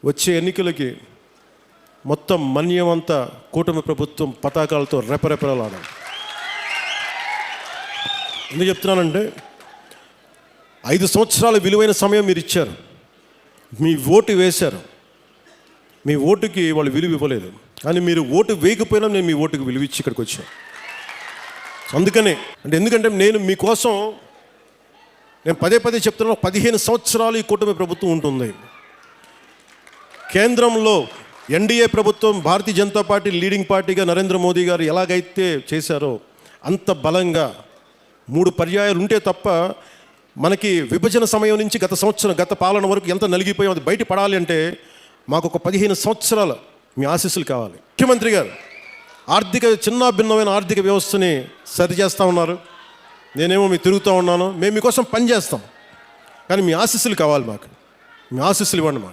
వచ్చే ఎన్నికలకి మొత్తం మన్యమంతా కూటమి ప్రభుత్వం పతాకాలతో రెపరెపలాడాలి. ఎందుకు చెప్తున్నానంటే 5 సంవత్సరాల విలువైన సమయం మీరు ఇచ్చారు, మీ ఓటు వేశారు, మీ ఓటుకి వాళ్ళు విలువ ఇవ్వలేదు. కానీ మీరు ఓటు వేయకపోయినా నేను మీ ఓటుకి విలువ ఇచ్చి ఇక్కడికి వచ్చాను. అందుకనే ఎందుకంటే నేను మీకోసం నేను పదే చెప్తున్నాను, 15 సంవత్సరాలు ఈ కూటమి ప్రభుత్వం ఉంటుంది. కేంద్రంలో ఎన్డీఏ ప్రభుత్వం, భారతీయ జనతా పార్టీ లీడింగ్ పార్టీగా నరేంద్ర మోదీ గారు ఎలాగైతే చేశారో అంత బలంగా 3 పర్యాయాలు ఉంటే తప్ప మనకి విభజన సమయం నుంచి గత పాలన వరకు ఎంత నలిగిపోయాం అది బయట పడాలి అంటే మాకు ఒక 15 సంవత్సరాల మీ ఆశీస్సులు కావాలి. ముఖ్యమంత్రి గారు భిన్నమైన ఆర్థిక వ్యవస్థని సరిచేస్తూ ఉన్నారు, నేనేమో మీకు తిరుగుతూ ఉన్నాను. మేము మీకోసం పని చేస్తాం, కానీ మీ ఆశీస్సులు కావాలి, మాకు మీ ఆశీస్సులు ఇవ్వండి మాకు.